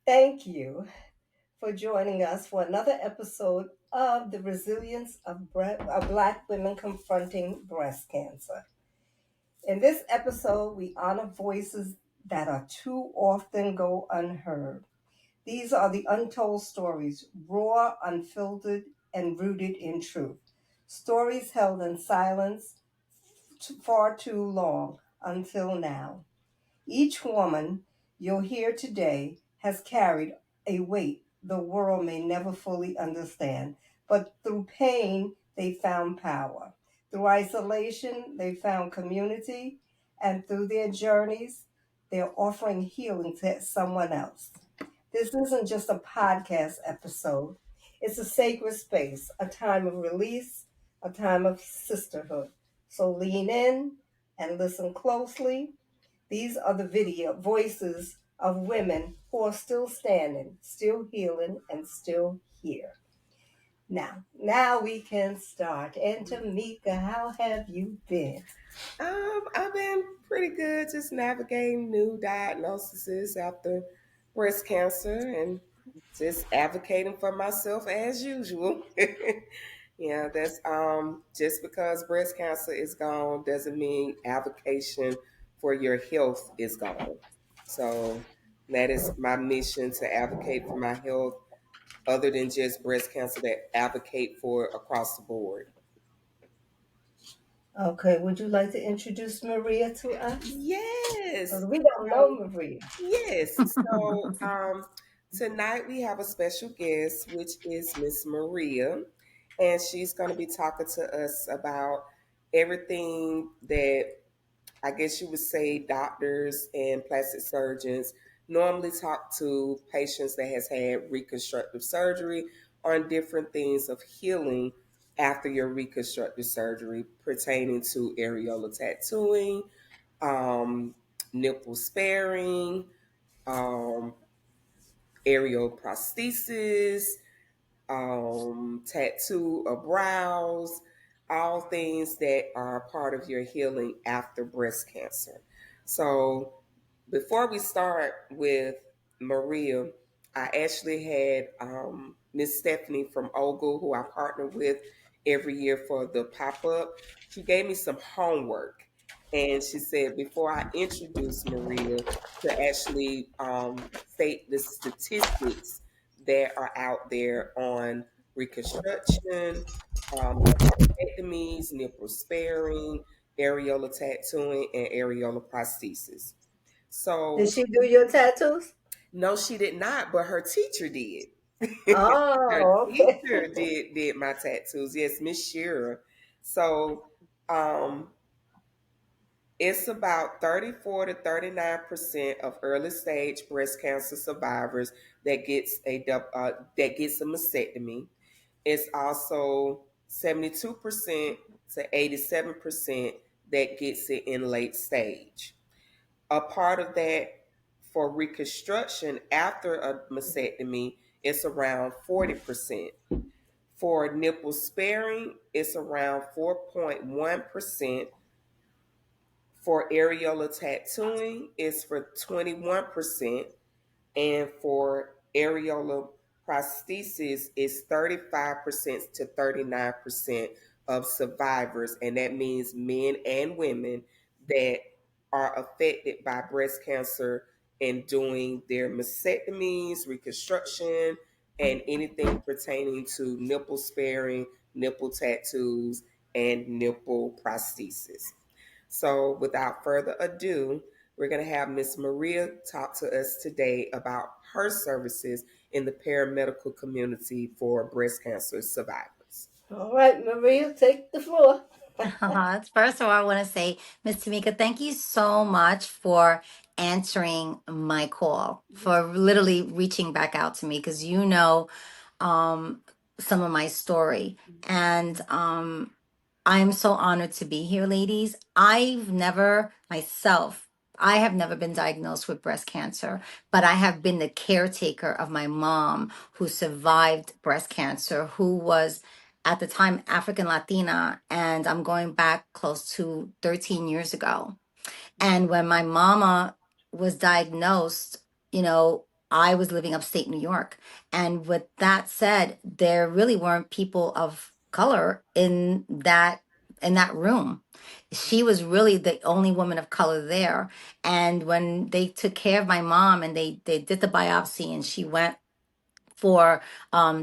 Thank you for joining us for another episode of the resilience of Black women confronting breast cancer. In this episode, we honor voices that are too often go unheard. These are the untold stories, raw, unfiltered, and rooted in truth. Stories held in silence far too long until now. Each woman you'll hear today has carried a weight the world may never fully understand, but through pain, they found power. Through isolation, they found community, and through their journeys, they're offering healing to someone else. This isn't just a podcast episode, it's a sacred space, a time of release, a time of sisterhood. So lean in and listen closely. These are the video voices of women who are still standing, still healing, and still here. Now we can start. And Tamika, how have you been? I've been pretty good, just navigating new diagnoses after breast cancer and just advocating for myself as usual. Yeah, that's just because breast cancer is gone doesn't mean advocation for your health is gone. So that is my mission to advocate for my health, other than just breast cancer, that advocate for across the board. Okay, would you like to introduce Maria to us? Yes. Because we don't know So Maria. Yes. Tonight we have a special guest, which is Miss Maria, and she's going to be talking to us about everything that I guess you would say doctors and plastic surgeons normally talk to patients that has had reconstructive surgery on different things of healing after your reconstructive surgery pertaining to areola tattooing, um, nipple sparing, um, aerial prosthesis, tattoo of brows, all things that are part of your healing after breast cancer. So, before we start with Maria, I actually had Miss Stephanie from Ogle, who I partner with every year for the pop up. She gave me some homework, and she said before I introduce Maria to actually state the statistics that are out there on reconstruction, mastectomies, nipple sparing, areola tattooing, and areola prosthesis. Did So she do your tattoos? no, she did not, but her teacher did. Her Oh, okay. teacher did my tattoos. Yes, Miss Shearer. So um it's about 34 to 39% of early stage breast cancer survivors that that gets a mastectomy. It's also 72% to 87% that gets it in late stage. A part of that for reconstruction after a mastectomy, it's around 40%. For nipple sparing, it's around 4.1%. For areola tattooing, it's for 21%. And for areola prosthesis, it's 35% to 39% of survivors. And that means men and women that are affected by breast cancer and doing their mastectomies, reconstruction, and anything pertaining to nipple sparing, nipple tattoos, and nipple prosthesis. So, without further ado, we're going to have Miss Maria talk to us today about her services in the paramedical community for breast cancer survivors. All right, Maria, take the floor. First of all, I want to say, Miss Tamika, thank you so much for answering my call, for literally reaching back out to me because um, some of my story. And I'm so honored to be here, ladies. I have never been diagnosed with breast cancer, but I have been the caretaker of my mom who survived breast cancer, who was at the time African Latina, and I'm going back close to 13 years ago. And when my mama was diagnosed, you know, I was living upstate New York. And with that said, there really weren't people of color in that room. She was really the only woman of color there. And when they took care of my mom and they did the biopsy and she went for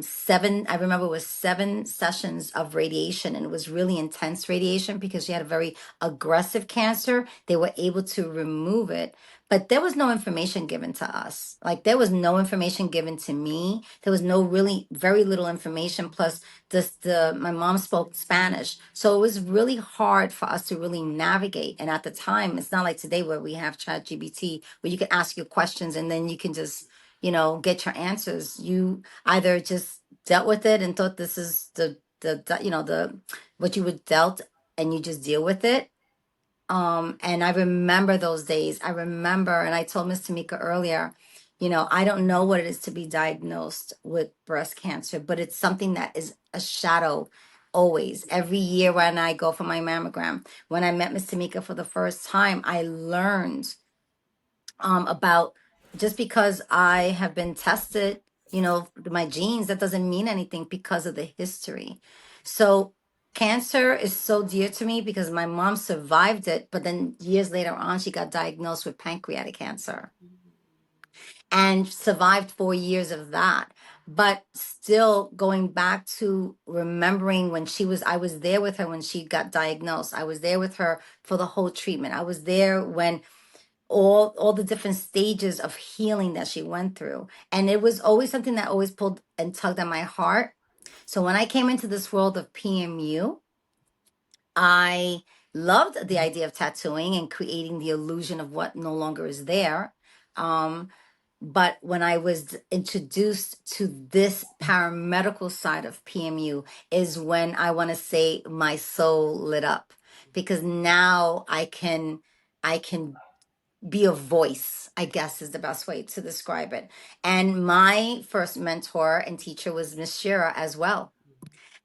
seven, I remember it was 7 sessions of radiation, and it was really intense radiation because she had a very aggressive cancer. They were able to remove it, but there was no information given to us. Like, there was no information given to me. There was no really very little information. Plus, the my mom spoke Spanish, so it was really hard for us to really navigate. And at the time, it's not like today where we have Chat GBT, where you can ask your questions and then you can just, get your answers. You either just dealt with it and thought this is the what you were dealt, and you just deal with it. And I remember those days. I remember, and I told Miss Tamika earlier, I don't know what it is to be diagnosed with breast cancer, but it's something that is a shadow always. Every year when I go for my mammogram, when I met Miss Tamika for the first time, I learned about, just because I have been tested, my genes, that doesn't mean anything because of the history. So cancer is so dear to me because my mom survived it, but then years later on, she got diagnosed with pancreatic cancer and survived 4 years of that. But still, going back to remembering when I was there with her when she got diagnosed. I was there with her for the whole treatment. I was there when all the different stages of healing that she went through, and it was always something that always pulled and tugged at my heart. So when I came into this world of PMU, I loved the idea of tattooing and creating the illusion of what no longer is there. But when I was introduced to this paramedical side of PMU is when I want to say my soul lit up, because now I can be a voice, I guess is the best way to describe it. And my first mentor and teacher was Miss Shira as well.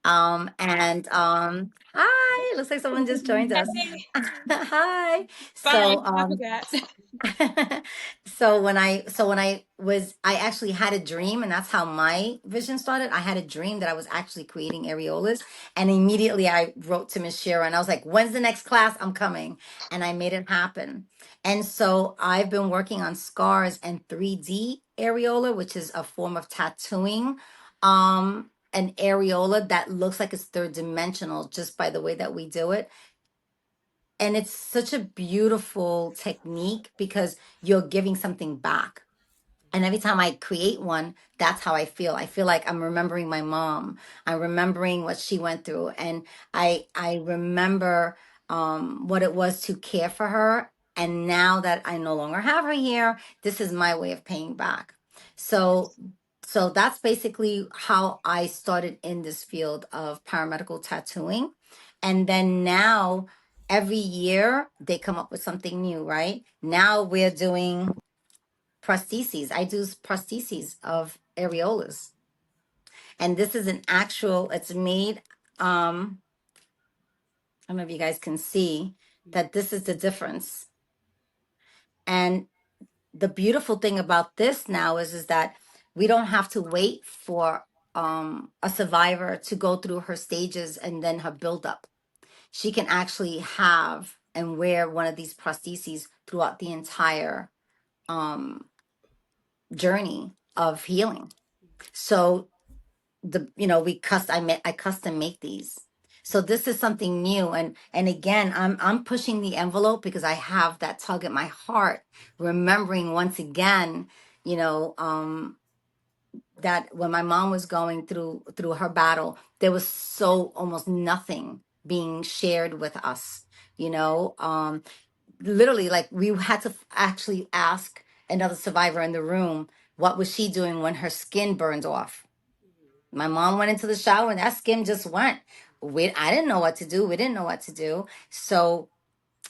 And Hi, looks like someone just joined us. Hey, Hi. fine. So I forgot. I actually had a dream, and that's how my vision started. I had a dream that I was actually creating areolas, and immediately I wrote to Miss Shira and I was like, when's the next class? I'm coming. And I made it happen. And so I've been working on scars and 3D areola, which is a form of tattooing. An areola that looks like it's third dimensional just by the way that we do it. And it's such a beautiful technique because you're giving something back. And every time I create one, that's how I feel. I feel like I'm remembering my mom. I'm remembering what she went through. And I remember what it was to care for her. And now that I no longer have her here, this is my way of paying back. So so that's basically how I started in this field of paramedical tattooing. And then now every year they come up with something new, right? Now we're doing prostheses. I do prostheses of areolas. And this is an actual, it's made, I don't know if you guys can see that this is the difference. And the beautiful thing about this now is that we don't have to wait for a survivor to go through her stages and then her buildup. She can actually have and wear one of these prostheses throughout the entire um, journey of healing. So I custom make these. So this is something new, and again, I'm pushing the envelope because I have that tug at my heart, remembering once again, you know, that when my mom was going through her battle, there was so almost nothing being shared with us, literally, like, we had to actually ask another survivor in the room, what was she doing when her skin burned off. My mom went into the shower and that skin just went. I didn't know what to do. We didn't know what to do. So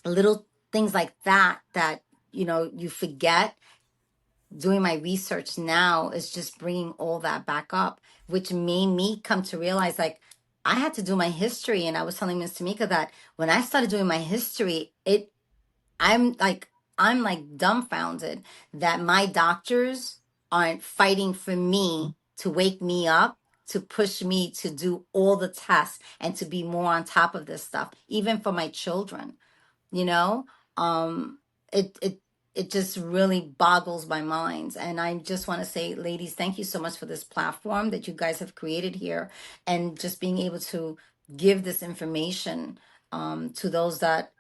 little things like that, you forget. Doing my research now is just bringing all that back up, which made me come to realize, like, I had to do my history. And I was telling Miss Tamika that when I started doing my history, I'm like dumbfounded that my doctors aren't fighting for me to wake me up, to push me to do all the tests and to be more on top of this stuff, even for my children, you know. Um it it it just really boggles my mind, and I just want to say, ladies, thank you so much for this platform that you guys have created here, and just being able to give this information to those that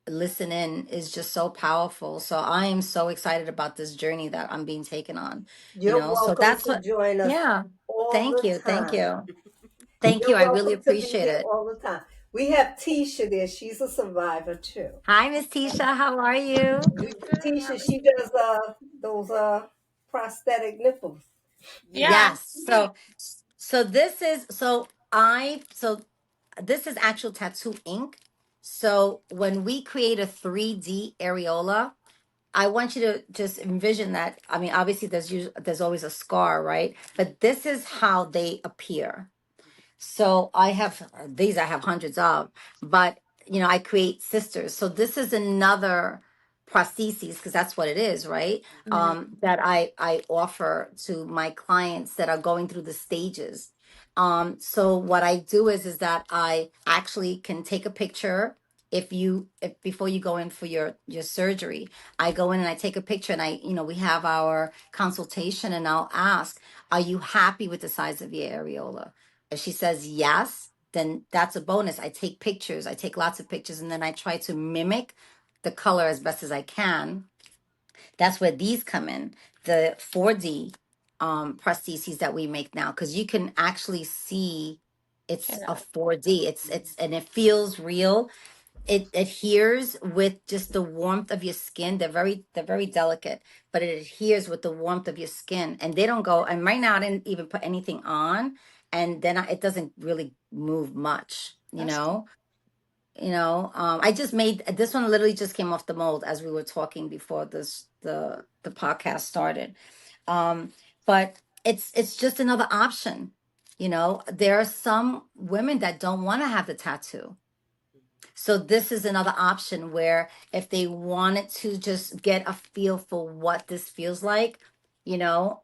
listen in is just so powerful. So I am so excited about this journey that I'm being taken on, You're so welcome that's to what. join us Yeah, all thank the you, thank time. you, thank you, You're I really welcome to be appreciate here it. all the time. We have Tisha there. She's a survivor too. Hi, Miss Tisha, how are you? I'm good. How Tisha, are she you? does those prosthetic nipples. Yes. Yes. So this is actual tattoo ink. So when we create a 3D areola, I want you to just envision that. I mean, obviously there's always a scar, right? But this is how they appear. So I have these, I have hundreds of, but I create sisters. So this is another prosthesis, because that's what it is, right? Mhm. That I offer to my clients that are going through the stages. So what I do is that I actually can take a picture. If before you go in for your surgery, I go in and I take a picture, and we have our consultation, and I'll ask, are you happy with the size of your areola? If she says yes, then that's a bonus. I take pictures, I take lots of pictures, and then I try to mimic the color as best as I can. That's where these come in, the 4D prostheses that we make now, because you can actually see it's a Yeah. 4D. It's and it feels real. It adheres with just the warmth of your skin. They're very delicate, but it adheres with the warmth of your skin, and they don't go. And right now I didn't even put anything on, and then it doesn't really move much, That's I just made this one, literally just came off the mold as we were talking before the podcast started. But it's just another option. There are some women that don't want to have the tattoo, so this is another option where if they wanted to just get a feel for what this feels like, you know,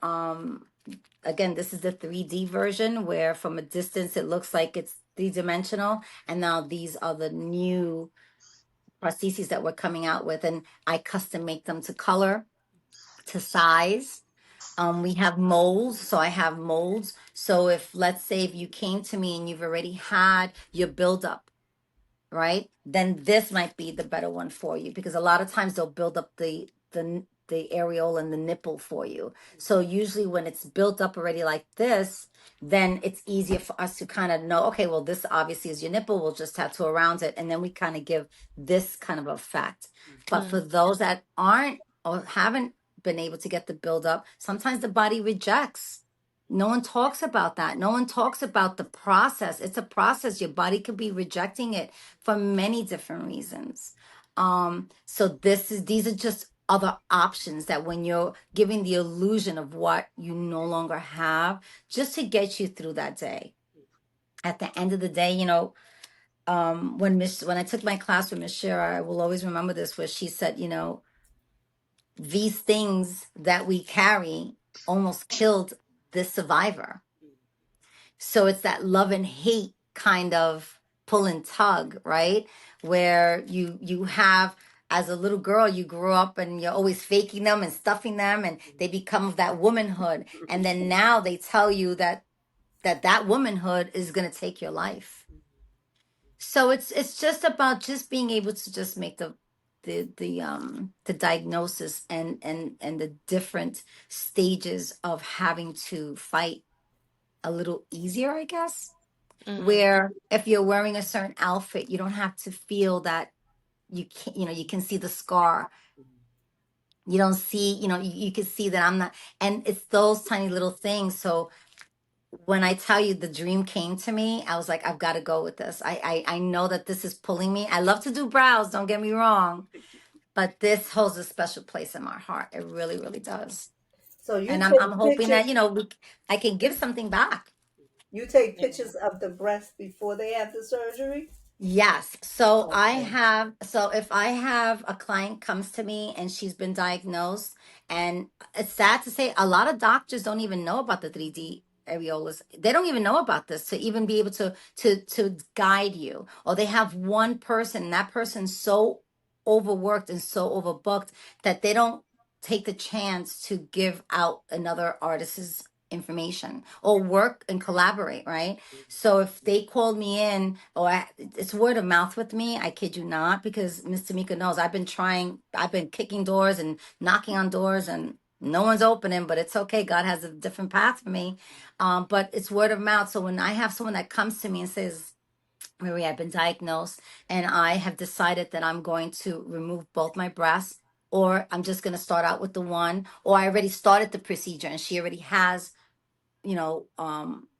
again, this is the 3D version where from a distance it looks like it's three-dimensional. And now these are the new prostheses that we're coming out with, and I custom make them to color, to size. We have molds, so I have molds. So if, let's say, if you came to me and you've already had your buildup, right? Then this might be the better one for you, because a lot of times they'll build up the areola and the nipple for you. So usually when it's built up already like this, then it's easier for us to kind of know, okay, well, this obviously is your nipple. We'll just tattoo around it, and then we kind of give this kind of effect. But for those that aren't or haven't been able to get the buildup, sometimes the body rejects. No one talks about that. No one talks about the process. It's a process. Your body could be rejecting it for many different reasons. So these are just other options that when you're giving the illusion of what you no longer have, just to get you through that day. At the end of the day, when I took my class with Miss Shira, I will always remember this, where she said, these things that we carry almost killed this survivor. So it's that love and hate kind of pull and tug, right? Where you have, as a little girl, you grew up and you're always faking them and stuffing them, and they become that womanhood. And then now they tell you that womanhood is going to take your life. So it's just about just being able to just make the diagnosis and the different stages of having to fight a little easier, I guess. mm-hmm. Where if you're wearing a certain outfit, you don't have to feel that you can see the scar. You don't see, you can see that I'm not, and it's those tiny little things. So when I tell you the dream came to me, I was like, I've got to go with this. I know that this is pulling me. I love to do brows, don't get me wrong, but this holds a special place in my heart. It really, really does. So And you I'm take hoping that, pictures. I can give something back. You take Yeah. pictures of the breast before they have the surgery. Yes. So Okay. if I have a client comes to me and she's been diagnosed, and it's sad to say, a lot of doctors don't even know about the 3D areolas. They don't even know about this to even be able to guide you. Or they have one person, and that person's so overworked and so overbooked that they don't take the chance to give out another artist's information or work and collaborate, right? So if they called me in, it's word of mouth with me. I kid you not, because Miss Tamika knows I've been kicking doors and knocking on doors, and no one's opening. But it's okay. God has a different path for me. But it's word of mouth. So when I have someone that comes to me and says, Marie, I've been diagnosed, and I have decided that I'm going to remove both my breasts, or I'm just going to start out with the one, or I already started the procedure and she already has,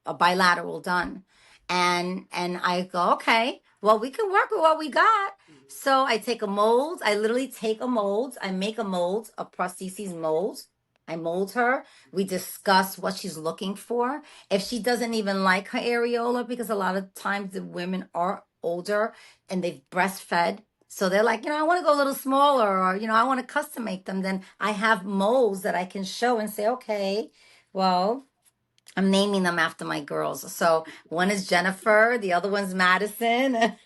a bilateral done. And I go, okay, well, we can work with what we got. So I take a mold. I literally take a mold. I make a mold, a prosthesis mold. I mold her. We discuss what she's looking for. If she doesn't even like her areola, because a lot of times the women are older and they've breastfed. So they're like, I want to go a little smaller, or, I want to custom make them. Then I have molds that I can show and say, okay, well, I'm naming them after my girls. So one is Jennifer, the other one's Madison.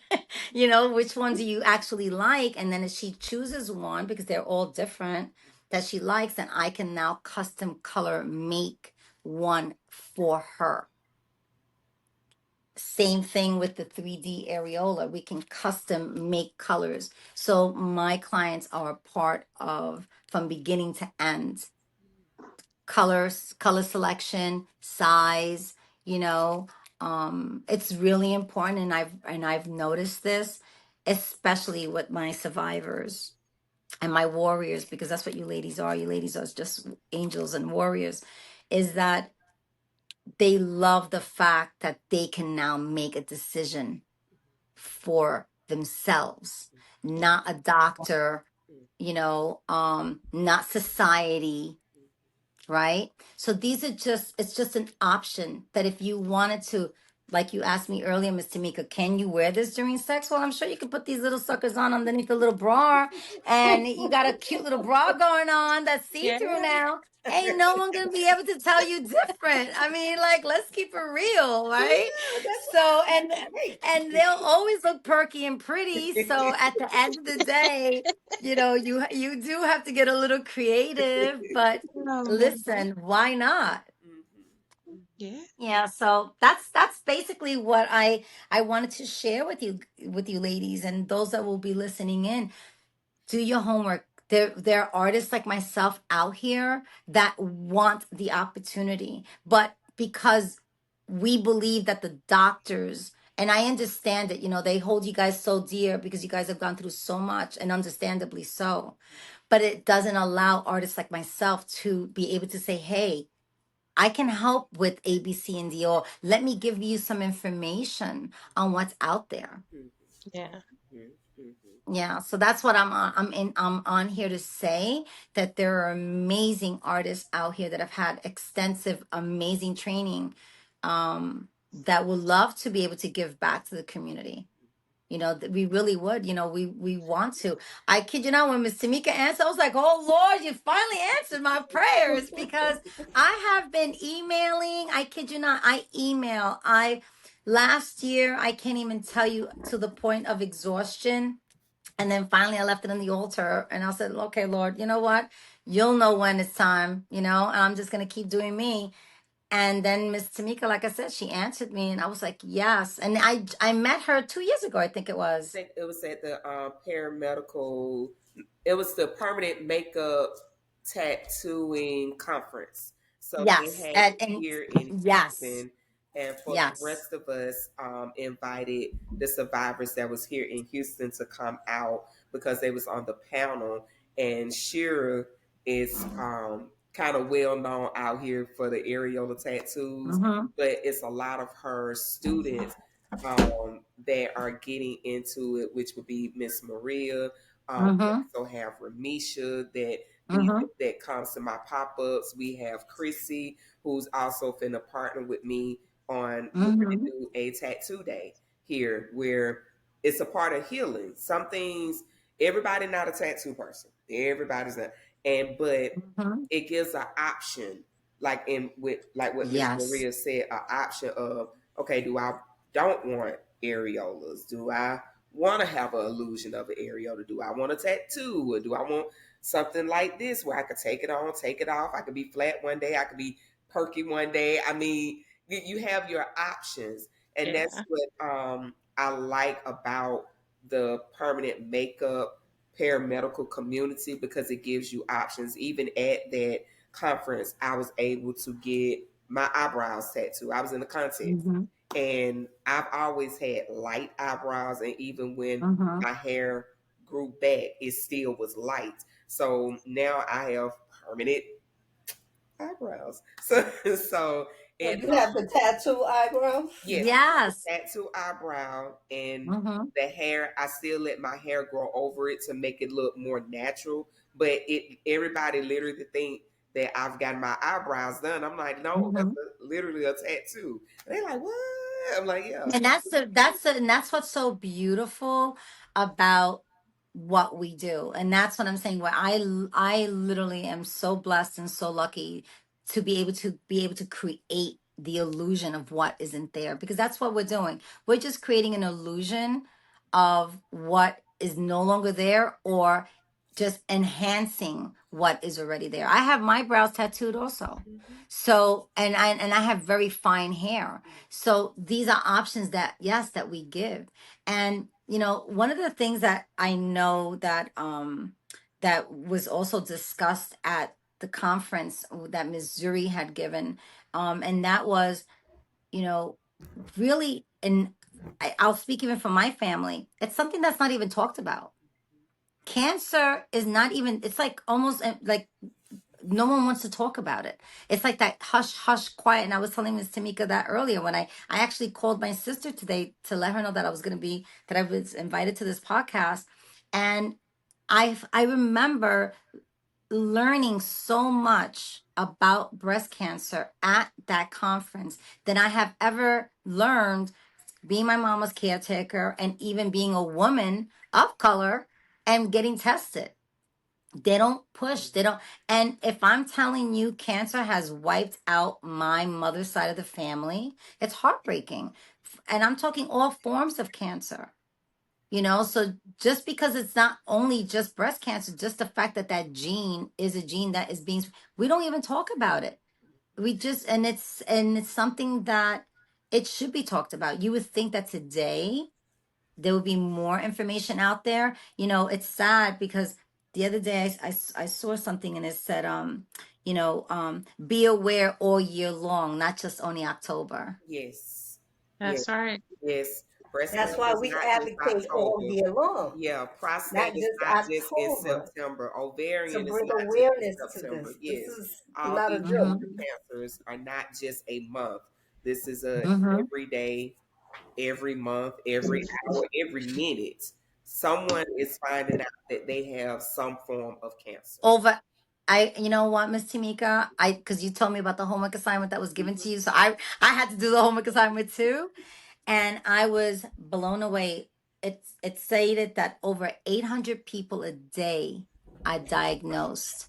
Which one do you actually like? And then if she chooses one, because they're all different, that she likes, then I can now custom color make one for her. Same thing with the 3D areola. We can custom make colors. So my clients are a part of from beginning to end, colors, color selection, size, you know. It's really important, and I've noticed this, especially with my survivors and my warriors, because that's what you ladies are. You ladies are just angels and warriors, is that they love the fact that they can now make a decision for themselves, not a doctor, not society, right? So these are it's just an option that if you wanted to, like you asked me earlier, Miss Tamika, can you wear this during sex? Well, I'm sure you can put these little suckers on underneath the little bra, and you got a cute little bra going on that's Yeah. see-through now. Ain't no one gonna be able to tell you different. I mean, like, let's keep it real, right? Yeah, that's So, great. and they'll always look perky and pretty. So at the end of the day, you do have to get a little creative, but listen, why not? Yeah. Yeah, so that's basically what I wanted to share with you ladies and those that will be listening in. Do your homework. There are artists like myself out here that want the opportunity, but because we believe that the doctors, and I understand that, they hold you guys so dear because you guys have gone through so much, and understandably so, but it doesn't allow artists like myself to be able to say, hey, I can help with A, B, C, and D, or let me give you some information on what's out there. Yeah. Yeah, so that's what I'm on here to say, that there are amazing artists out here that have had extensive, amazing training, that would love to be able to give back to the community. That we really would, we want to. I kid you not, when Miss Tamika answered, I was like, oh Lord, you finally answered my prayers, because I have been emailing. I kid you not, I last year, I can't even tell you, to the point of exhaustion. And then finally I left it on the altar and I said, okay, Lord, you know what? You'll know when it's time, and I'm just gonna keep doing me. And then Miss Tamika, like I said, she answered me, and I was like, yes. And I met her 2 years ago, I think it I was. think it was at the paramedical. It was the permanent makeup tattooing conference. So they Yes. had it And here in yes. Houston, and for the Yes. rest of us, invited the survivors that was here in Houston to come out because they was on the panel. And Shira is kind of well known out here for the areola tattoos, Mm-hmm. but it's a lot of her students that are getting into it, which would be Miss Maria. We Mm-hmm. also have Ramisha Mm-hmm. that comes to my pop ups. We have Chrissy, who's also finna partner with me on. We're gonna Mm-hmm. do a tattoo day here, where it's a part of healing. Some things, everybody not a tattoo person. Everybody's not, and but Mhm. it gives an option, like in with like what Miss Yes. Maria said, an option of, okay, do I don't want areolas? Do I want to have an illusion of an areola? Do I want a tattoo, or do I want something like this where I could take it on, take it off? I could be flat one day, I could be perky one day. I mean, you have your options, and that's Yeah. what I like about the permanent makeup paramedical community, because it gives you options. Even at that conference, I was able to get my eyebrows tattooed. I was in the contest, Mhm. and I've always had light eyebrows, and even when Mhm. my hair grew back, it still was light. So now I have permanent eyebrows. So So it you have the tattoo eyebrow? yes, Yes. tattoo eyebrow, and Mhm. the hair, I still let my hair grow over it to make it look more natural. But it everybody literally think that I've got my eyebrows done. I'm like, no, that's Mhm. literally a tattoo. And they're like, what? I'm like, yeah. And and that's what's so beautiful about what we do. And that's what I'm saying. Where I literally am so blessed and so lucky to be able to create the illusion of what isn't there, because that's what we're doing. We're just creating an illusion of what is no longer there, or just enhancing what is already there. I have my brows tattooed also. Mhm. So, and I have very fine hair. So these are options that, yes, that we give. And one of the things that I know that that was also discussed at the conference that Missouri had given, and that was, you know, really, and I'll speak even for my family. It's something that's not even talked about. Cancer is not even. It's like almost like no one wants to talk about it. It's like that hush, hush, quiet. And I was telling Miss Tamika that earlier when I actually called my sister today to let her know that that I was invited to this podcast. And I remember learning so much about breast cancer at that conference than I have ever learned being my mama's caretaker, and even being a woman of color and getting tested. They don't push. They don't. And if I'm telling you, cancer has wiped out my mother's side of the family, it's heartbreaking. And I'm talking all forms of cancer. So just because it's not only just breast cancer, just the fact that that gene is a gene that is being, we don't even talk about it. We just, and it's something that it should be talked about. You would think that today there would be more information out there. It's sad because the other day I saw something and it said, be aware all year long, not just only October. Yes. Yes. That's right. Yes. Breast That's cancer why is we not just advocate all October. year long, Yeah, not prostate is just not just in October, September. to Ovarian is bring not just in awareness to September. this. This Yes, is all not a these joke. Mm-hmm. other cancers are not just a month. This is a Mm-hmm. every day, every month, every hour, every minute. Someone is finding out that they have some form of cancer. Over. You know what, Miss Tamika, because you told me about the homework assignment that was given to you, so I had to do the homework assignment too, and I was blown away. It stated that over 800 people a day are diagnosed.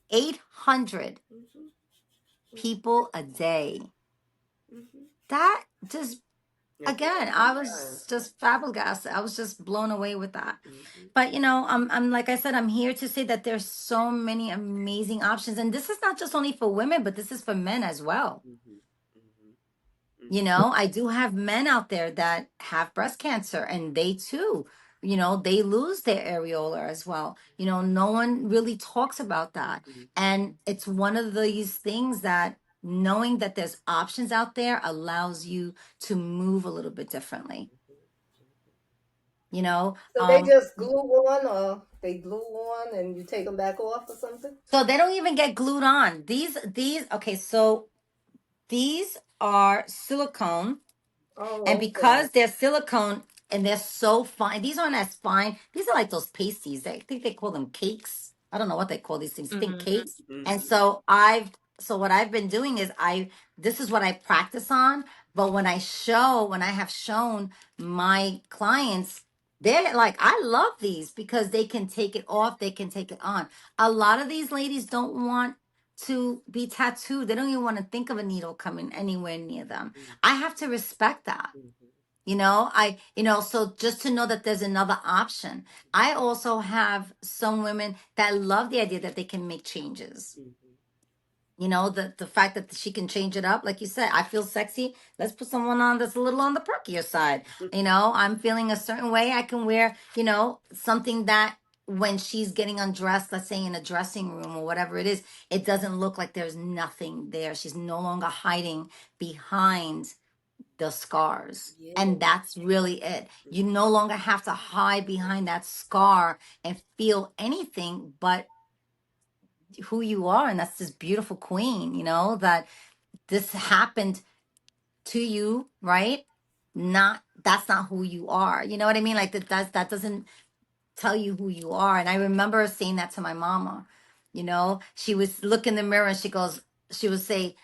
800 Mm-hmm, people a day. mm-hmm. That just, That's a again, long I time. was just flabbergasted. I was just blown away with that. Mm-hmm, But I'm like I said, I'm here to say that there's so many amazing options, and this is not just only for women, but this is for men as well. mm-hmm, mm-hmm, I do have men out there that have breast cancer, and they too, they lose their areola as well. No one really talks about that. mm-hmm. And it's one of these things that knowing that there's options out there allows you to move a little bit differently. You know, So they just glue on, or they glue on and you take them back off or something? so they don't even get glued on. Okay, so these are silicone. And Oh, okay. because they're silicone and they're so fine, these aren't as fine. These are like those pasties. I think they call them cakes. I don't know what they call these things. I think Hmm. cakes. And Mm-hmm. so what I've been doing is this is what I practice on. But when I have shown my clients, they're like, I love these because they can take it off, they can take it on. A lot of these ladies don't want to be tattooed. They don't even want to think of a needle coming anywhere near them. Mhm. I have to respect that. Mhm. So just to know that there's another option. I also have some women that love the idea that they can make changes. Mhm. The fact that she can change it up, like you said, I feel sexy. Let's put someone on that's a little on the perkier side. I'm feeling a certain way. I can wear, something that when she's getting undressed, let's say in a dressing room or whatever it is, it doesn't look like there's nothing there. She's no longer hiding behind the scars. Yeah. And that's really it. You Mhm. no longer have to hide behind that scar and feel anything but who you are. And that's this beautiful queen, that this happened to you, right? That's not who you are. You know what I mean? Like that doesn't tell you who you are. And I remember saying that to my mama. She was look in the mirror and she would say,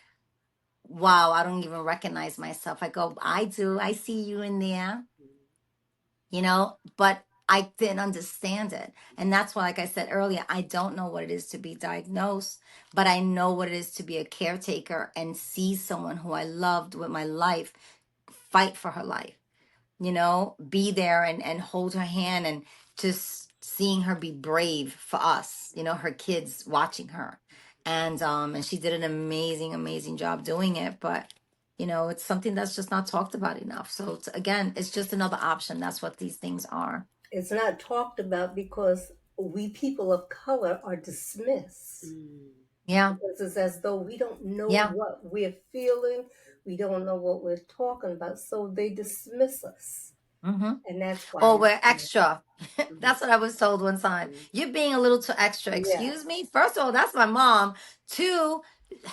wow, I don't even recognize myself. I go, I do. I see you in there, but I didn't understand it. And that's why, like I said earlier, I don't know what it is to be diagnosed, but I know what it is to be a caretaker and see someone who I loved with my life fight for her life, be there and hold her hand and just seeing her be brave for us, her kids watching her. And she did an amazing, amazing job doing it. But it's something that's just not talked about enough. So again, it's just another option. That's what these things are. It's not talked about because we people of color are dismissed. Mhm. Yeah. Because it's as though we don't know Yeah. what we're feeling, we don't know what we're talking about, so they dismiss us. Mm-hmm. And that's why Or it's we're extra. Mhm. That's what I was told one time. Mhm. You're being a little too extra. yeah. Excuse me. First of all, that's my mom. Two,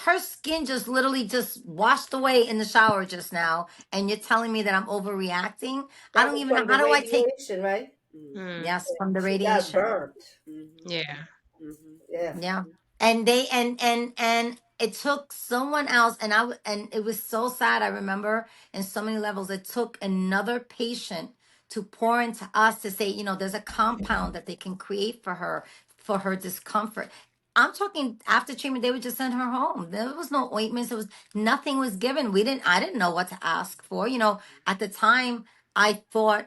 her skin just literally just washed away in the shower just now, and you're telling me that I'm overreacting. I That don't was even know from the how do I take. radiation, right? Mhm. Mm, Yes, from the She got radiation. burnt. Mhm. yeah. Mhm. Yeah. Yeah. And they and it took someone else, and it was so sad. I remember in so many levels, it took another patient to pour into us to say, there's a compound that they can create for her discomfort. I'm talking after treatment, they would just send her home. There was no ointments. There was nothing was given. I didn't know what to ask for. At the time I thought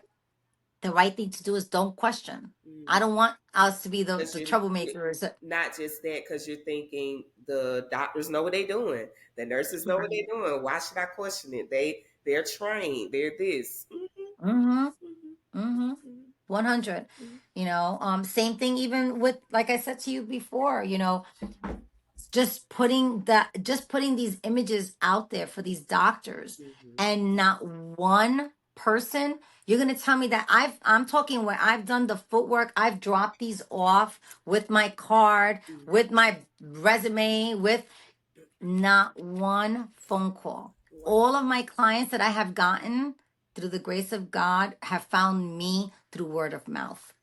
the right thing to do is don't question. I Mhm. don't want us to be the, Because the you troublemakers. not just that, because you're thinking the doctors know what they're doing, the nurses know what they're doing. Why should I question it? They're trained. They're this. Mhm. Mm-hmm. Mhm. Mm-hmm. Mhm. 100. Mhm. Same thing even with, like I said to you before, just putting these images out there for these doctors, Mhm. and not one person. You're gonna tell me that I'm talking where I've done the footwork, I've dropped these off with my card, Mhm. with my resume, with not one phone call. Wow. All of my clients that I have gotten through the grace of God have found me through word of mouth.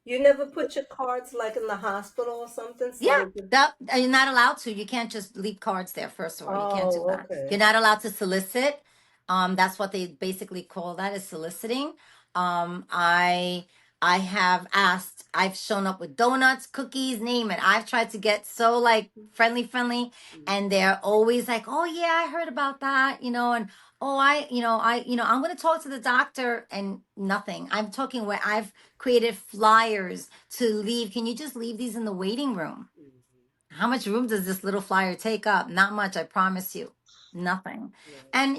You never put your cards like in the hospital or something so Yeah, they could. that you're not allowed to. You can't just leave cards there. First of all, you can't do Oh, that. You're okay. not allowed to solicit. That's what they basically call that, is soliciting. I have asked. I've shown up with donuts, cookies, name it. I've tried to get so like friendly, Mhm. and they're always like, "Oh yeah, I heard about that," and oh, I'm going to talk to the doctor, and nothing. I'm talking where I've created flyers to leave. Can you just leave these in the waiting room? Mhm. How much room does this little flyer take up? Not much, I promise you. Nothing. Right. And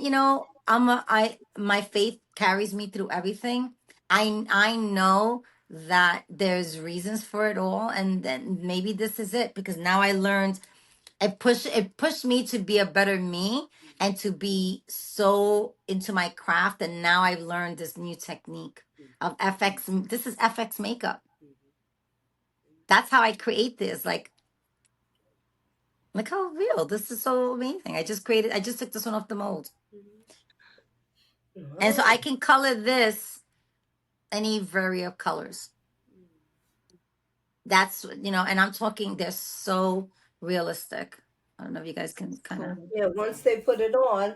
my faith carries me through everything. I know that there's reasons for it all, and then maybe this is it, because now I learned it pushed me to be a better me and to be so into my craft. And now I've learned this new technique Mhm. of FX. This is FX makeup. Mhm. That's how I create this. Like how real. This is so amazing. I just took this one off the mold. Mhm. And so Oh, I can color this any variety of colors. And I'm talking, they're so realistic. I don't know if you guys can kind of. yeah. Once they put it on,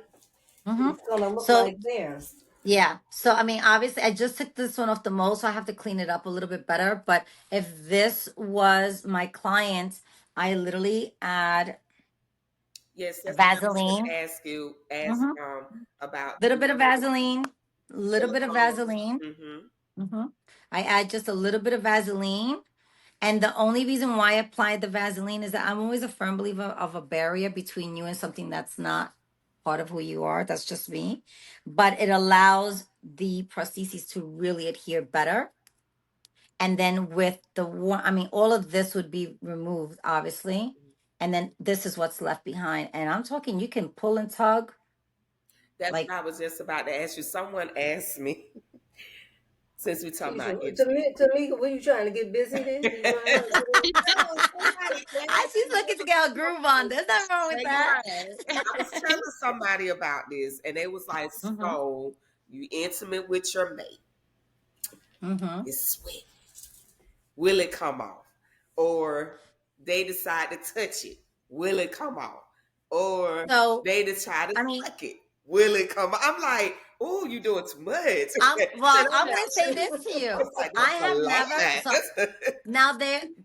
Mm-hmm. It's gonna look So like theirs. yeah. So I mean, obviously, I just took this one off the mold, so I have to clean it up a little bit better. But if this was my client, I literally add Yes, that's what I was going Vaseline, to ask you. Ask mm-hmm. about Little the bit of Vaseline, little bit of silicone. Vaseline. Mm-hmm. Mm-hmm. I add just a little bit of Vaseline. And the only reason why I apply the Vaseline is that I'm always a firm believer of a barrier between you and something that's not part of who you are. That's just me. But it allows the prostheses to really adhere better. And then with the one, I mean, all of this would be removed, obviously. And then this is what's left behind. And I'm talking, you can pull and tug. That's what Like, I was just about to ask you. Someone asked me, since we're talking She said, about intimate. Tamika, what you trying to get busy there? You trying to get in? No, somebody she's asked me. looking to get a groove on. There's nothing wrong with that. I was telling somebody about this, and they was like, Mm-hmm. "So you intimate with your mate? Mm-hmm. It's sweat. Will it come off? Or they decide to touch it? Will it come off? Or So, they decide to I mean, suck it? Will it come off?" I'm like, "Oh, you doing too much." well, And I'm I'm like, gonna say this to I you. was like, I "That's have never so a lot."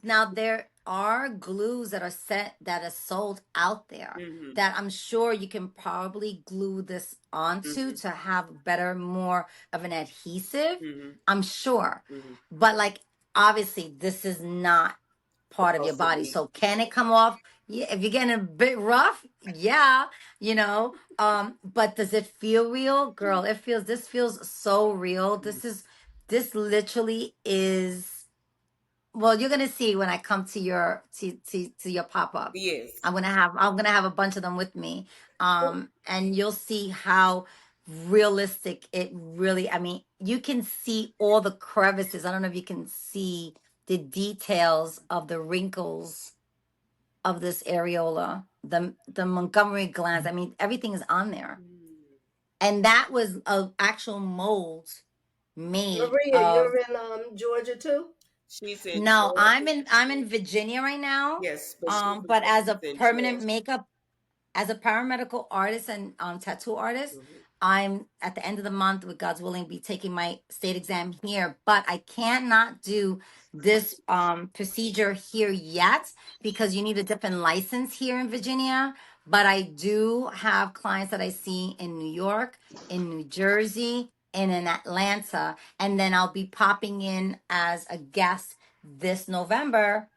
now there are glues that are set that are sold out there Hmm. that I'm sure you can probably glue this onto Hmm. to have better, more of an adhesive. Hmm. I'm sure. Hmm. But like obviously this is not part of your Supposed to body. be. So can it come off? Yeah, if you're getting a bit rough, yeah, you know. But does it feel real? Girl, it feels this feels so real. This literally is well, you're gonna see when I come to your to your pop-up. Yes. I'm gonna have a bunch of them with me. And you'll see how realistic it really I mean, you can see all the crevices. I don't know if you can see the details of the wrinkles of this areola, the Montgomery glands. I mean, everything is on there. Mm. And that was a actual mold made Maria, of you're in Georgia too? She's in no, Georgia. I'm in Virginia right now. Yes, but she was But saying as she's a in permanent Georgia. makeup, as a paramedical artist and tattoo artist, Hmm. I'm at the end of the month, with God's willing, be taking my state exam here. But I cannot do this procedure here yet because you need a different license here in Virginia. But I do have clients that I see in New York, in New Jersey, and in Atlanta, and then I'll be popping in as a guest this November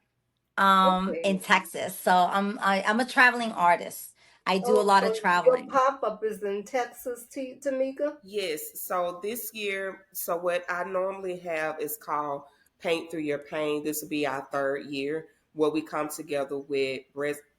in Okay. Texas. So I'm a traveling artist. I do a Oh, lot of so your traveling. pop-up is in Texas, Tamika? Yes. So this year, so what I normally have is called Paint Through Your Pain. This will be our third year where we come together with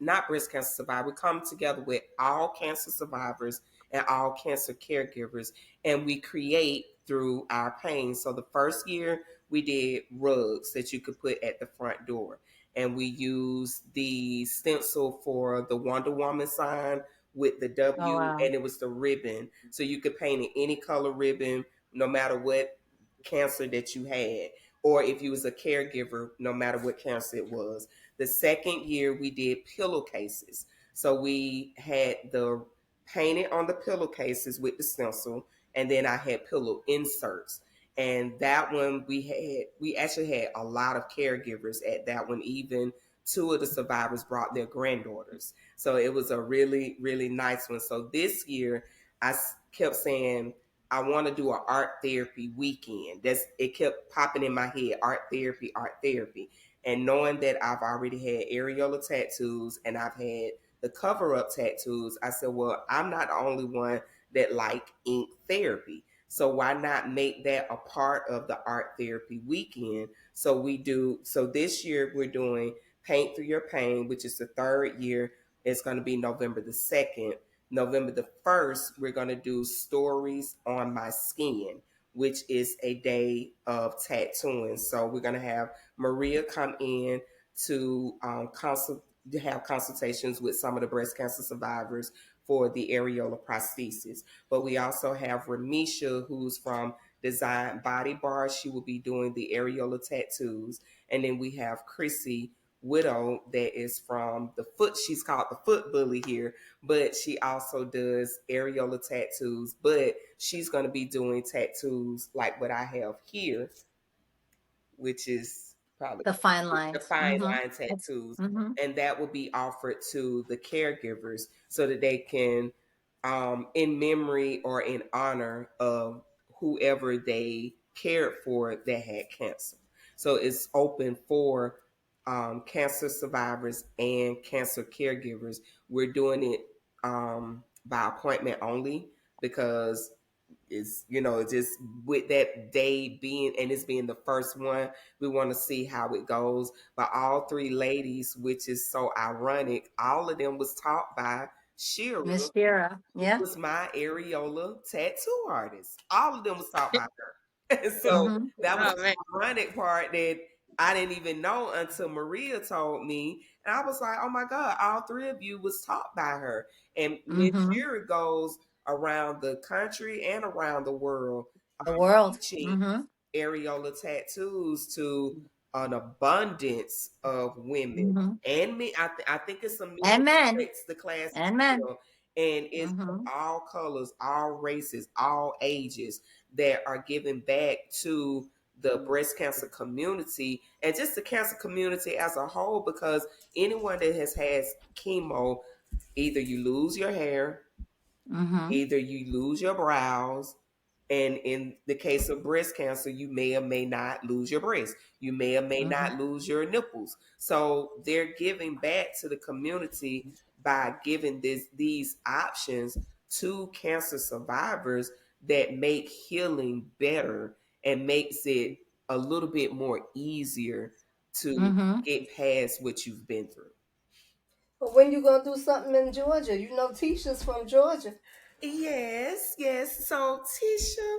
not breast cancer survivors. We come together with all cancer survivors and all cancer caregivers, and we create through our pain. So the first year we did rugs that you could put at the front door, and we used the stencil for the Wonder Woman sign with the Oh W, wow. and it was the ribbon. So you could paint it any color ribbon, no matter what cancer that you had, or if you was a caregiver, no matter what cancer it was. The second year we did pillowcases. So we had the painted on the pillowcases with the stencil, and then I had pillow inserts. And that one we actually had a lot of caregivers at that one. Even two of the survivors brought their granddaughters. So it was a really, really nice one. So this year, kept saying, I want to do an art therapy weekend. It kept popping in my head, art therapy, art therapy. And knowing that I've already had areola tattoos and I've had the cover up tattoos, I said, well, I'm not the only one that like ink therapy. So why not make that a part of the art therapy weekend? So this year we're doing Paint Through Your Pain, which is the third year. It's going to be November the 2nd. November the 1st, we're going to do Stories on My Skin, which is a day of tattooing. So we're going to have Maria come in to have consultations with some of the breast cancer survivors for the areola prosthesis. But we also have Ramisha, who's from Design Body Bar. She will be doing the areola tattoos. And then we have Chrissy widow that is from the foot. She's called the foot bully here, but she also does areola tattoos. But she's going to be doing tattoos like what I have here, which is probably The fine the lines. fine Mm-hmm. line tattoos, Mm-hmm. and that will be offered to the caregivers so that they can, in memory or in honor of whoever they cared for that had cancer. So it's open for cancer survivors and cancer caregivers. We're doing it by appointment only because is just with that day being and it's being the first one, we want to see how it goes. But all three ladies, which is so ironic, all of them was taught by Shira, Miss Shira. who Yeah. was my areola tattoo artist. All of them was taught by her. And so Mm-hmm. that was Oh man. the ironic part that I didn't even know until Maria told me. And I was like, oh my God, all three of you was taught by her. And Miss Mm-hmm. Shira goes around the country and around the world The world. teaching Mm-hmm. areola tattoos to an abundance of women Mm-hmm. and me. I think it's some men And that men. takes the class as And men. well, and it's of Mm-hmm. all colors, all races, all ages that are giving back to the breast cancer community and just the cancer community as a whole. Because anyone that has had chemo, either you lose your hair, Mm-hmm. either you lose your brows, and in the case of breast cancer, you may or may not lose your breast. You may or may Mm-hmm. not lose your nipples. So they're giving back to the community by giving these options to cancer survivors that make healing better and makes it a little bit more easier to Mm-hmm. get past what you've been through. But when you gonna do something in Georgia? You know, Tisha's from Georgia. Yes, yes. So Tisha,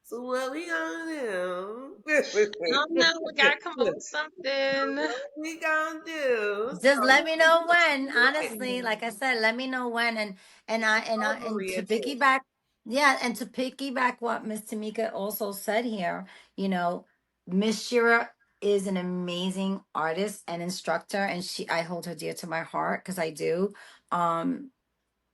so what we gonna Oh do? no, we gotta come up with something. What we gonna do? Just So let me know when. right, Honestly, like I said, let me know when. And Maria to too. piggyback, yeah, and to piggyback what Miss Tamika also said here, you know, Miss Shira is an amazing artist and instructor, and I hold her dear to my heart because I do. Um,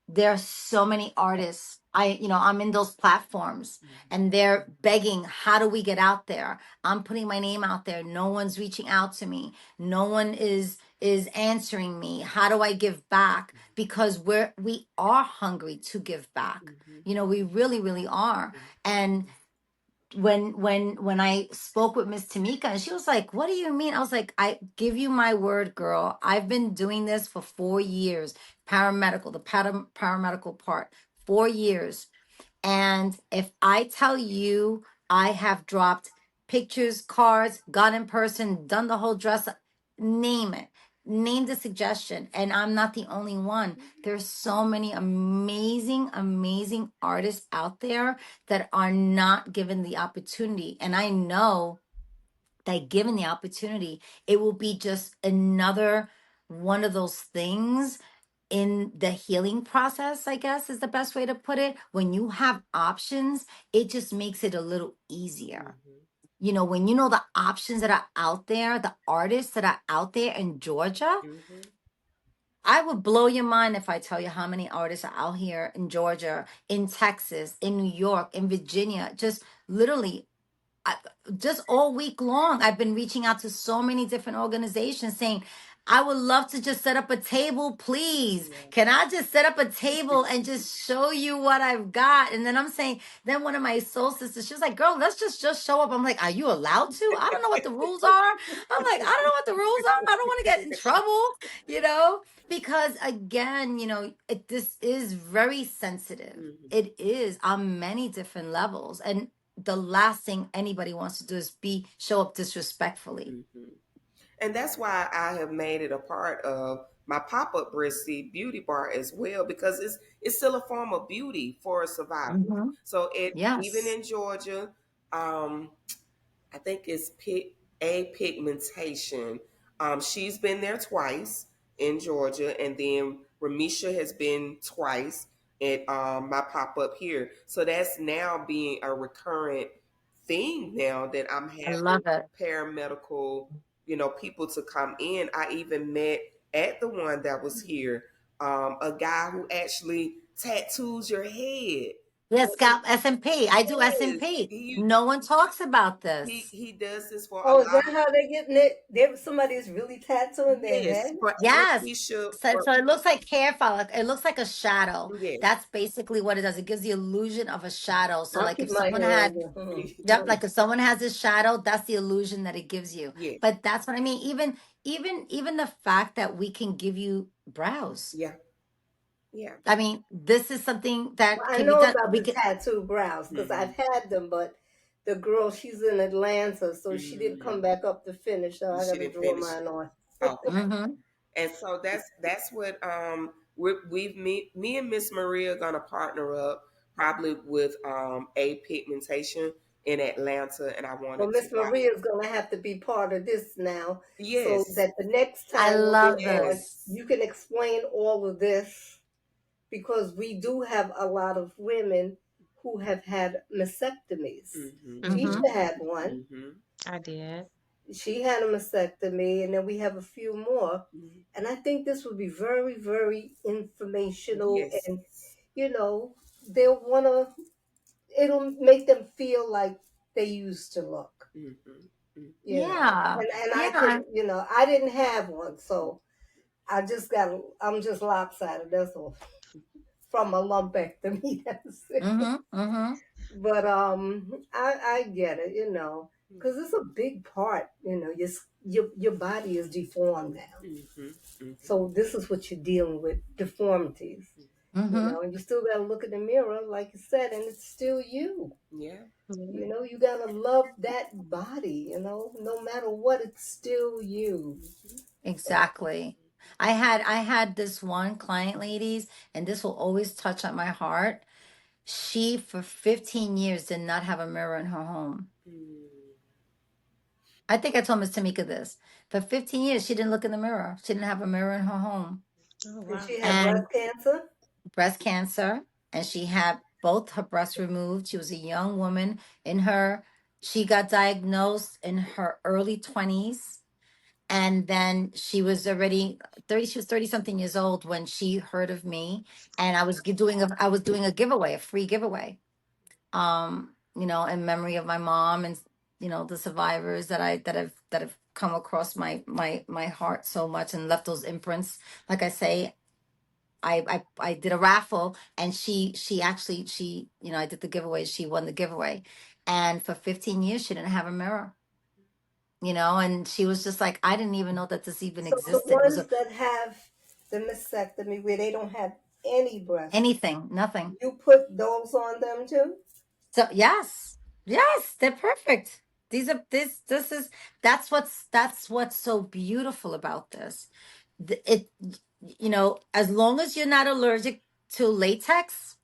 there are so many artists. I'm in those platforms and they're begging, how do we get out there? I'm putting my name out there. No one's reaching out to me. No one is answering me. How do I give back? Because we are hungry to give back. We really, really are. And when I spoke with Miss Tamika and she was like, "What do you mean?" I was like, "I give you my word, girl. I've been doing this for 4 years, paramedical, the paramedical part, 4 years. And if I tell you, I have dropped pictures, cards, gone in person, done the whole dress, name it, name the suggestion. And I'm not the only one. There's so many amazing, amazing artists out there that are not given the opportunity. And I know that given the opportunity, it will be just another one of those things in the healing process, I guess is the best way to put it. When you have options, it just makes it a little easier. When you know the options that are out there, the artists that are out there in Georgia, I would blow your mind if I tell you how many artists are out here in Georgia, in Texas, in New York, in Virginia, just literally I, just all week long, I've been reaching out to so many different organizations saying, I would love to just set up a table, please. Can I just set up a table and just show you what I've got? And then I'm saying, then one of my soul sisters, she was like, girl, let's just show up. I'm like, are you allowed to? I don't know what the rules are. I'm like, I don't know what the rules are. I don't want to get in trouble, you know? Because again, this is very sensitive. It is on many different levels. And the last thing anybody wants to do is show up disrespectfully. And that's why I have made it a part of my pop-up breast seed beauty bar as well, because it's still a form of beauty for survivors. Hmm. So it even Yes. in Georgia, um, I think it's a pigmentation. She's been there twice in Georgia, and then Ramisha has been twice at my pop up here. So that's now being a recurrent thing now that I'm I having love it. paramedical people to come in. I even met at the one that was here a guy who actually tattoos your head. Yes, scalp SMP. I do Yes, SMP. No one talks about he this. he does this for a Oh, is that lot of how they getting it? There, somebody's really tattooing their yes head. for Yes. alopecia So it looks like hair follicle. It looks like a shadow. yes. That's basically what it does. It gives the illusion of a shadow. So I'll like if keep my someone hair had, over. yep, like if someone has this shadow, that's the illusion that it gives you. Yes. But that's what I mean. Even the fact that we can give you brows. Yeah. Yeah. I mean, this is something Well, that I can be know done. about We the can. tattoo brows because Mm-hmm. I've had them, but the girl, she's in Atlanta, so she didn't Mm-hmm. come back up to finish. So I She got to didn't draw finish mine it. on. Okay. Mm-hmm. And so that's what me and Miss Maria are gonna partner up probably with a pigmentation in Atlanta, and I Well, wanted to Miss Maria is going to have to be part of this now, so yes, that the next I time when we're love on, this. yes, you can explain all of this because we do have a lot of women who have had mastectomies. mm-hmm, Mm-hmm. Tisha had one. mm-hmm, I did. She had a mastectomy, and then we have a few more. mm-hmm. And I think this would be very, very informational, Yes, and you know, they'll want to. It'll make them feel like they used to look. mm-hmm, Yeah. And I Yeah. can, I didn't have one, so I'm just lopsided. That's all from a lumpectomy. That's it. Mm-hmm. Mm-hmm. But I get it, because it's a big part. Your body is deformed now, mm-hmm, mm-hmm, so this is what you're dealing with, deformities. Mm-hmm. And you still got to look in the mirror, like you said, and it's still you. yeah, Yeah. You got to love that body. No matter what, it's still you. Exactly. I had this one client, ladies, and this will always touch at my heart. She for 15 years did not have a mirror in her home. mm-hmm, I think I told Miss Tamika this. For 15 years, she didn't look in the mirror. She didn't have a mirror in her home. Oh And wow. she had breast And cancer. breast cancer, and she had both her breasts removed. She was a young woman in her, she got diagnosed in her early 20s. And then she was already 30, she was 30 something years old when she heard of me. And I was doing a giveaway, a free giveaway. In memory of my mom and the survivors that have come across my heart so much and left those imprints. Like I say, I did a raffle, and I did the giveaway. She won the giveaway, and for 15 years she didn't have a mirror. And she was just like, I didn't even know that this even So the existed. It was ones that have the mastectomy where they don't have any breast, anything, nothing. you put those on them too? So yes, yes, they're perfect. These are this is that's what's so beautiful about this. It as long as you're not allergic to latex.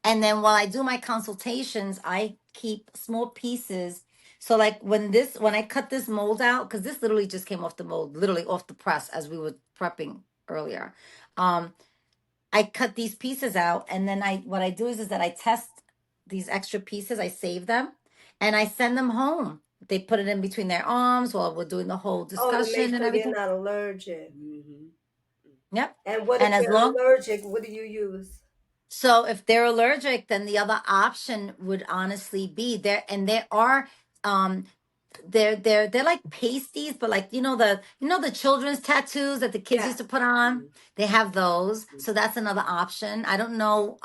And then while I do my consultations, I keep small pieces. So like when I cut this mold out, because this literally just came off the mold, literally off the press as we were prepping earlier. Um, I cut these pieces out, and then what I do is that I test these extra pieces, I save them, and I send them home. They put it in between their arms while we're doing the whole Oh, to discussion make and sure they're everything. not allergic. mm-hmm. Yep. And what And if as they're long allergic? What do you use? So if they're allergic, then the other option would honestly be there. And there are um they're like pasties, but like the children's tattoos that the kids Yeah. used to put on. They have those. Mm-hmm. So that's another option. I don't know.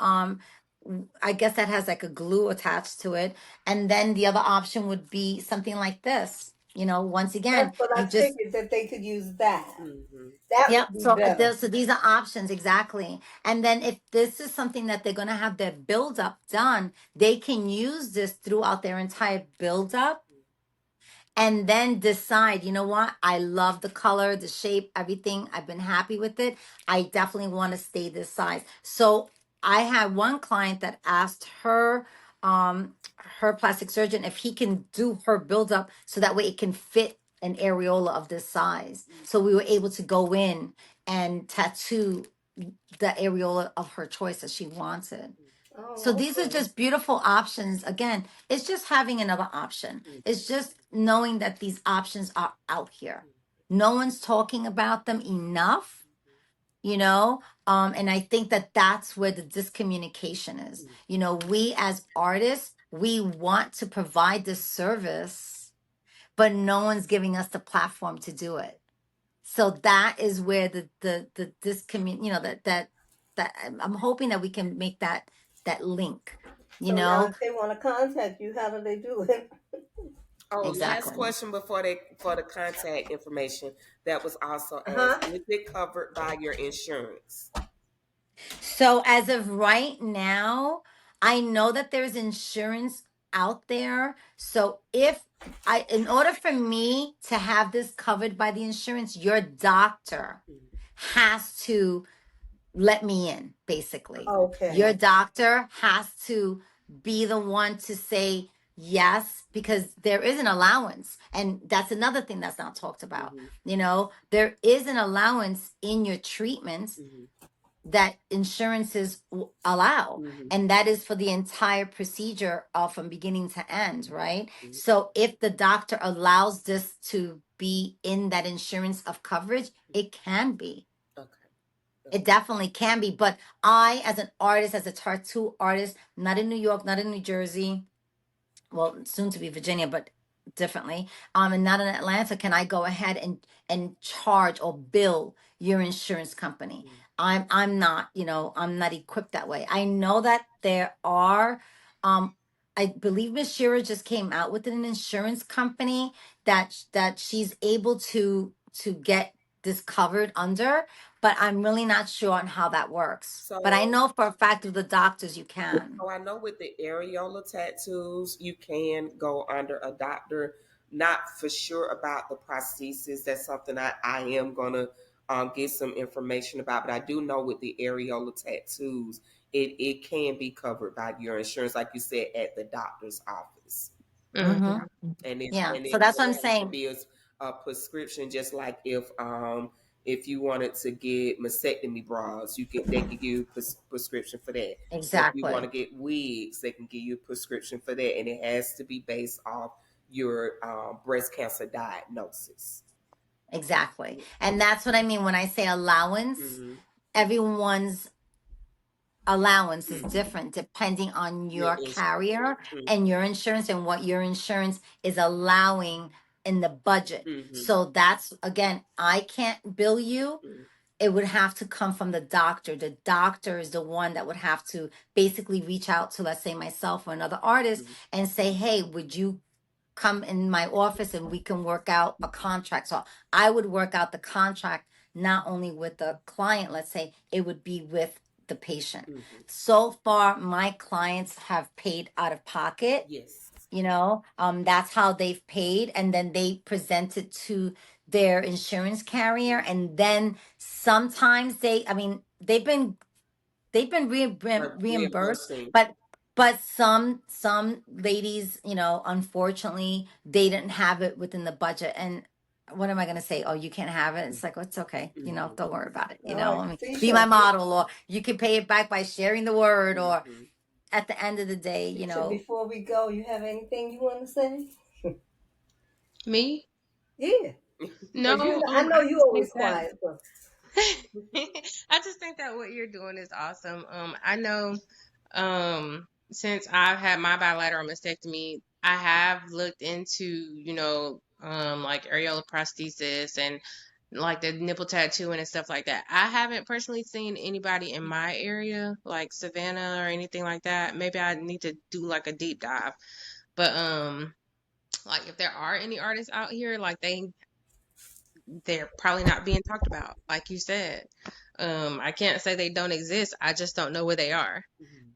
I guess that has like a glue attached to it. And then the other option would be something like this. Once again, That's what I you just figured that they could use that. Mm-hmm. That Yep. would be So better. these are options exactly. And then if this is something that they're going to have their build up done, they can use this throughout their entire build up and then decide, you know what? I love the color, the shape, everything. I've been happy with it. I definitely want to stay this size. So I had one client that asked her plastic surgeon if he can do her build up so that way it can fit an areola of this size. So we were able to go in and tattoo the areola of her choice that she wanted. So Oh, these are okay. just beautiful options. Again, it's just having another option. It's just knowing that these options are out here. No one's talking about them enough, you know? And I think that that's where the discommunication is. You know, we as artists, we want to provide this service, but no one's giving us the platform to do it. So that is where the discommun, you know, that I'm hoping that we can make that link, you So now, know. if they want to contact you, how do they do it? Oh, last Exactly. question before they for the contact information that was also Huh? asked. Is it covered by your insurance? So as of right now, I know that there's insurance out there. So if I, in order for me to have this covered by the insurance, your doctor has to let me in, basically. Your Okay. doctor has to be the one to say yes, because there is an allowance. And that's another thing that's not talked about. Mm-hmm. You know, there is an allowance in your treatments Mm-hmm. that insurances allow, Mm-hmm. and that is for the entire procedure from beginning to end, right? Mm-hmm. So if the doctor allows this to be in that insurance of coverage, it can be, Okay. it Okay. definitely can be. But I, as an artist, as a tattoo artist, not in New York, not in New Jersey, well, soon to be Virginia, but differently. And not in Atlanta, can I go ahead and charge or bill your insurance company? I'm not, you know, I'm not equipped that way. I know that there are, um, I believe Miss Shira just came out with an insurance company that she's able to get this covered under, but I'm really not sure on how that works. But I So know for a fact of the doctors you can. So I know with the areola tattoos, you can go under a doctor. Not for sure about the prosthesis. That's something I am gonna get some information about. But I do know with the areola tattoos, it can be covered by your insurance, like you said, at the doctor's office. Hmm. Mm-hmm. Yeah. And So it that's what I'm can have to saying. be a prescription, just like if you wanted to get mastectomy bras, you can they can give you prescription for that. If you want Exactly. to get wigs, they can give you a prescription for that, and it has to be based off your breast cancer diagnosis. Exactly. And that's what I mean when I say allowance. Mm-hmm. Everyone's allowance is Mm-hmm. different depending on Your your insurance. carrier and Mm-hmm. your insurance and what your insurance is allowing in the budget. Mm-hmm. So that's again, I can't bill you. It would have to come from the doctor. The doctor is the one that would have to basically reach out to, let's say, myself or another artist Mm-hmm. and say, hey, would you come in my office and we can work out a contract? So I would work out the contract not only with the client, let's say, it would be with the patient. Mm-hmm. So far, my clients have paid out of pocket, Yes. you know, that's how they've paid, and then they present it to their insurance carrier, and then sometimes they, I mean, they've been reimbursed, Reimbursing. but some ladies, you know, unfortunately they didn't have it within the budget. And what am I going to say? Oh, you can't have it. It's like, oh, it's okay, you know, Mm-hmm. don't worry about it, you All know. right, I mean, be my Tisha. model, or you can pay it back by sharing the word, or Mm-hmm. at the end of the day, you Tisha, know. before we go, you have anything you want to say? Me? Yeah, No, because I know I you just think always that quiet. So. I just think that what you're doing is awesome. I know, since I've had my bilateral mastectomy, I have looked into, like areola prosthesis and like the nipple tattooing and stuff like that. I haven't personally seen anybody in my area, like Savannah or anything like that. Maybe I need to do like a deep dive. But like if there are any artists out here, like they're probably not being talked about, like you said. I can't say they don't exist. I just don't know where they are.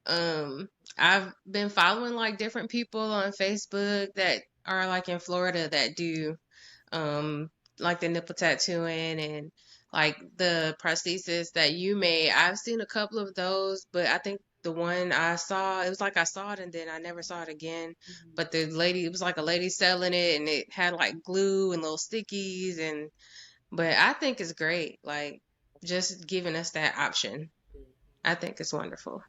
Um, I've been following like different people on Facebook that are like in Florida that do um like the nipple tattooing and like the prosthesis that you made. I've seen a couple of those, but I think the one I saw, it was like I saw it and then I never saw it again. But the lady, it was like a lady selling it and it had like glue and little stickies, and but I think it's great. Like just giving us that option. I think it's wonderful.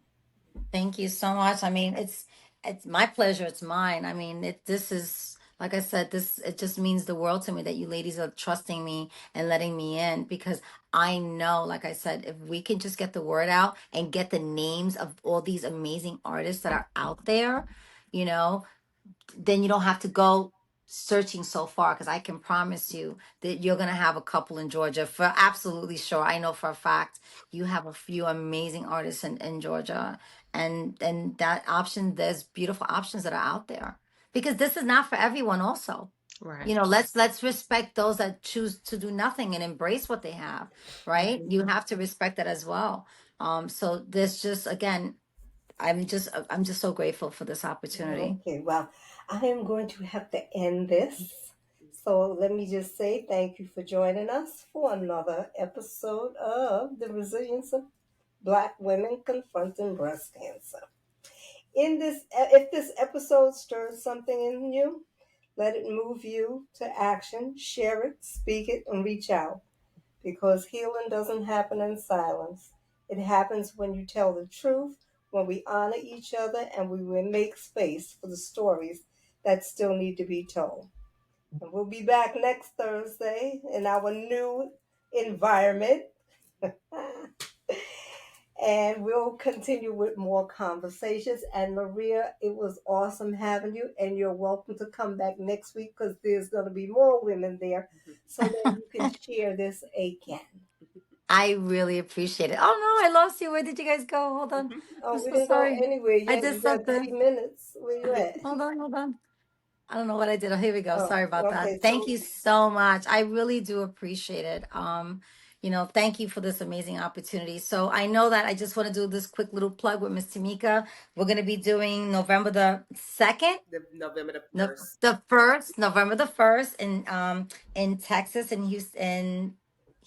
Thank you so much. I mean, it's my pleasure. It's mine. I mean, this is like I said, this it just means the world to me that you ladies are trusting me and letting me in because I know, like I said, if we can just get the word out and get the names of all these amazing artists that are out there, you know, then you don't have to go searching so far because I can promise you that you're going to have a couple in Georgia for absolutely sure. I know for a fact you have a few amazing artists in Georgia and that option, there's beautiful options that are out there because this is not for everyone also. Right. You know, let's respect those that choose to do nothing and embrace what they have, right? Mhm. You have to respect that as well. So there's just again, I'm just so grateful for this opportunity. Okay, well, I am going to have to end this. So let me just say thank you for joining us for another episode of The Resilience of Black Women Confronting Breast Cancer. If this episode stirs something in you, let it move you to action, share it, speak it, and reach out. Because healing doesn't happen in silence. It happens when you tell the truth, when we honor each other, and we will make space for the stories that still need to be told. And we'll be back next Thursday in our new environment. And we'll continue with more conversations. And Maria, it was awesome having you. And you're welcome to come back next week because there's going to be more women there so that you can share this again. I really appreciate it. Oh no, I lost you. Where did you guys go? Hold on. I'm Oh, we so didn't go sorry. anywhere I yet. did You got something. 3 minutes. Where you at? Hold on. I don't know what I did. Oh, here we go. Oh, Sorry about that. okay. Thank So, you so much. I really do appreciate it. Thank you for this amazing opportunity. So I know that I just want to do this quick little plug with Miss Tamika. We're going to be doing November the 2nd. The November the No, 1st. the first, November the 1st in Texas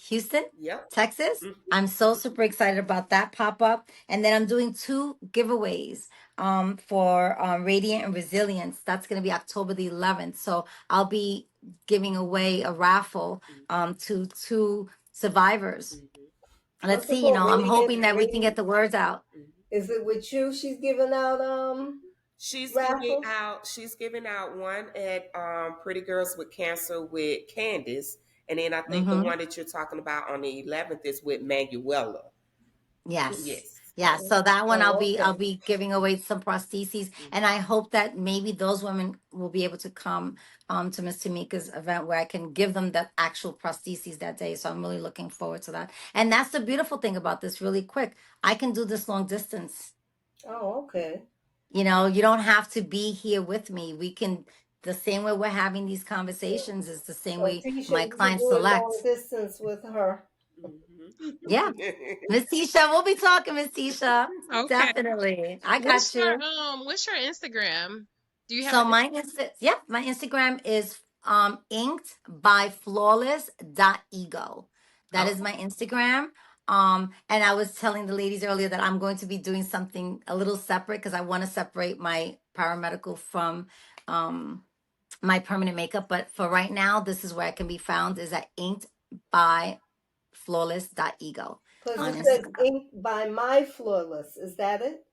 Houston, Yep. Texas. Mhm. I'm so super excited about that pop up. And then I'm doing two giveaways for Radiant and Resilience. That's gonna be October the 11th. So I'll be giving away a raffle to two survivors. Mhm. Let's what's it see, called? I'm Radiant, hoping that we can get Radiant. the words out. Mhm. Is it with you? She's giving out raffles. She's giving out one at Pretty Girls with Cancer with Candace, and then I think the Mm-hmm. one that you're talking about on the 11th is with Manuela. Yes. Yes. Yes. So that one I'll Oh, be I'll okay. be giving away some prostheses and I hope that maybe those women will be able to come to Miss Tamika's event where I can give them the actual prostheses that day. So I'm really looking forward to that. And that's the beautiful thing about this really quick. I can do this long distance. Oh, okay. You don't have to be here with me. We can the same way we're having these conversations is the same So, way Tisha, my you can clients do it long select. distance with her. Mhm. Yeah. Miss Tisha, we'll be talking, Miss Tisha. Okay. Definitely. I got you. What's your Instagram? Do you have So an my Instagram is inked by flawless.ego. That is Okay. my Instagram. And I was telling the ladies earlier that I'm going to be doing something a little separate because I want to separate my paramedical from my permanent makeup. But for right now, this is where I can be found is at inked by flawless.ego Because on it says Instagram. ink by my flawless. Is that it?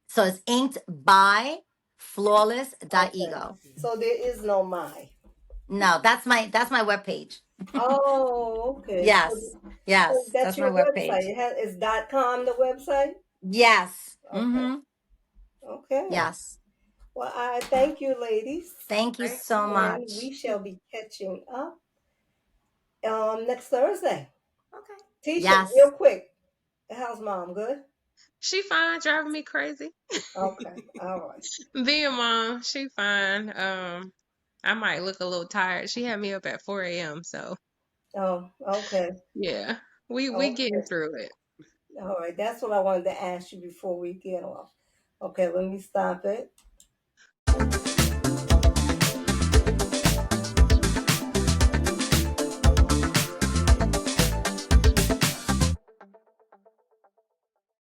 So it's inked by Okay. flawless.ego. So there is no my. No, that's my webpage. Oh, okay. Yes. So Yes, that's that's my your website. webpage. Is .com the website? Yes. Okay. Mm-hmm. Okay. Yes. Well, I thank you, ladies, Thank you Thank so you. and we much. shall be catching up next Thursday. Okay. Tisha, real Yes. quick, how's mom? Good. She fine, driving me crazy. Okay. All right. Being mom, she fine. I might look a little tired. She had me up at 4 a.m. So Oh, okay. yeah, we getting Okay. through it. All right. That's what I wanted to ask you before we get off. Okay. Let me stop it.